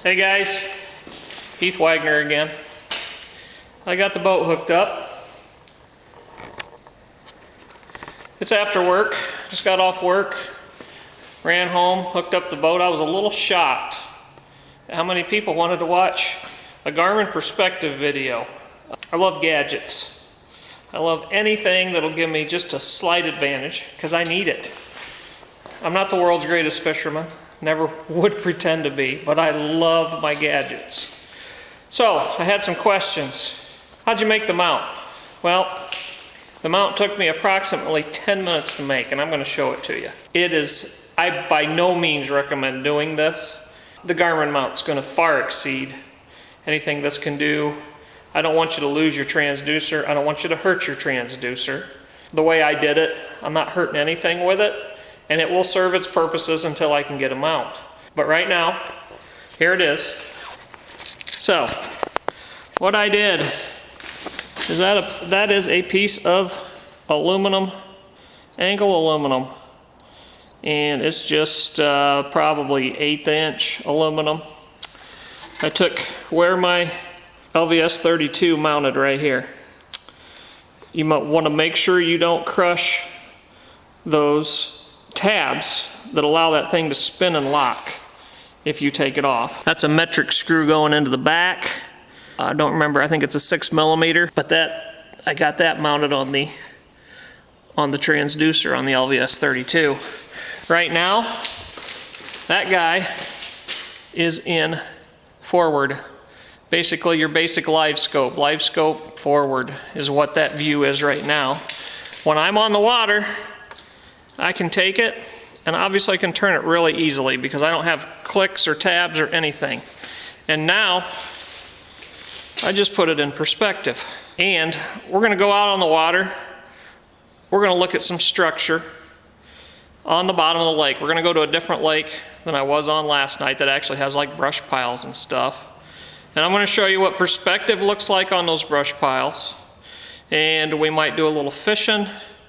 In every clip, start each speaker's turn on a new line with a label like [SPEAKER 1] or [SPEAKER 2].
[SPEAKER 1] Hey guys, Heath Wagner again. I got the boat hooked up. It's after work, just got off work, ran home, hooked up the boat. I was a little shocked at how many people wanted to watch a Garmin Perspective video. I love gadgets. I love anything that'll give me just a slight advantage, because I need it. I'm not the world's greatest fisherman. Never would pretend to be, but I love my gadgets. So, I had some questions. How'd you make the mount? Well, the mount took me approximately 10 minutes to make, and I'm going to show it to you. I by no means recommend doing this. The Garmin mount's going to far exceed anything this can do. I don't want you to lose your transducer. I don't want you to hurt your transducer. The way I did it, I'm not hurting anything with it, and it will serve its purposes until I can get a mount. But right now, here it is. So, what I did is that is a piece of aluminum, angle aluminum, and it's just probably 1/8 inch aluminum. I took where my LVS 32 mounted right here. You might want to make sure you don't crush those tabs that allow that thing to spin and lock if you take it off. That's a metric screw going into the back. I don't remember, I think it's a 6mm, but I got that mounted on the transducer on the LVS 32. Right now, that guy is in forward. Basically your basic live scope. Live scope forward is what that view is right now. When I'm on the water, I can take it, and obviously I can turn it really easily because I don't have clicks or tabs or anything. And now, I just put it in perspective. And we're going to go out on the water. We're going to look at some structure on the bottom of the lake. We're going to go to a different lake than I was on last night that actually has like brush piles and stuff. And I'm going to show you what perspective looks like on those brush piles. And we might do a little fishing.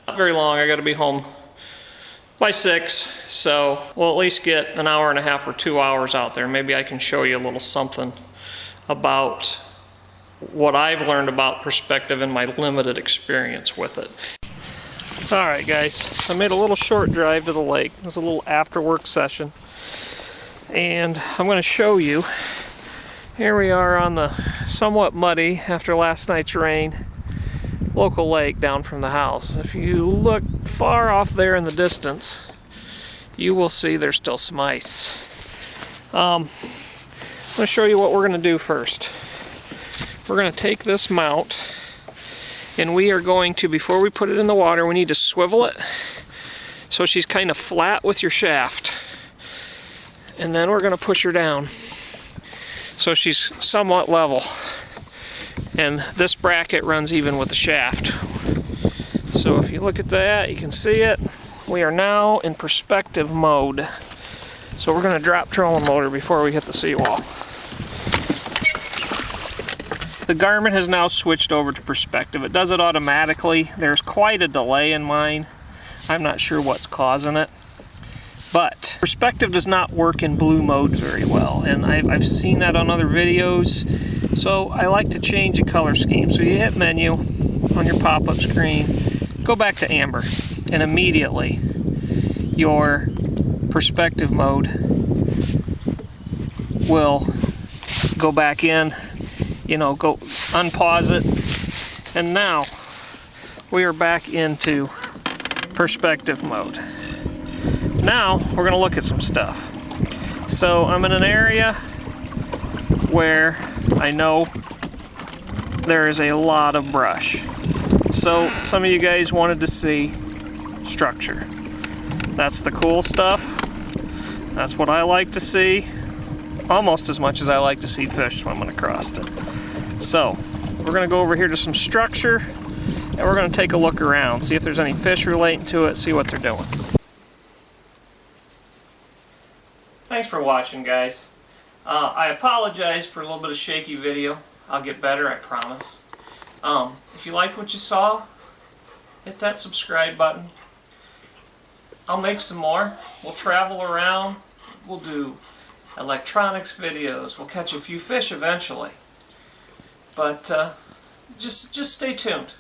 [SPEAKER 1] Not very long, I got to be home by 6, so we'll at least get an hour and a half or 2 hours out there. Maybe I can show you a little something about what I've learned about perspective in my limited experience with it. Alright guys, I made a little short drive to the lake. It was a little after work session. And I'm going to show you, here we are on the somewhat muddy, after last night's rain, local lake down from the house. If you look far off there in the distance, you will see there's still some ice. I'm going to show you what we're going to do first. We're going to take this mount, and we are going to, before we put it in the water, we need to swivel it so she's kind of flat with your shaft. And then we're going to push her down so she's somewhat level. And this bracket runs even with the shaft. So if you look at that, you can see it. We are now in perspective mode. So we're going to drop trolling motor before we hit the seawall. The Garmin has now switched over to perspective. It does it automatically. There's quite a delay in mine. I'm not sure what's causing it. But perspective does not work in blue mode very well, and I've seen that on other videos. So I like to change the color scheme. So you hit menu on your pop-up screen, go back to amber, and immediately your perspective mode will go back in, go unpause it, and now we are back into perspective mode. Now we're going to look at some stuff. So I'm in an area where I know there is a lot of brush. So some of you guys wanted to see structure. That's the cool stuff. That's what I like to see, almost as much as I like to see fish swimming across it. So we're going to go over here to some structure, and we're going to take a look around, see if there's any fish relating to it, see what they're doing. Thanks for watching, guys. I apologize for a little bit of shaky video. I'll get better, I promise. If you liked what you saw, hit that subscribe button. I'll make some more. We'll travel around. We'll do electronics videos. We'll catch a few fish eventually. But just stay tuned.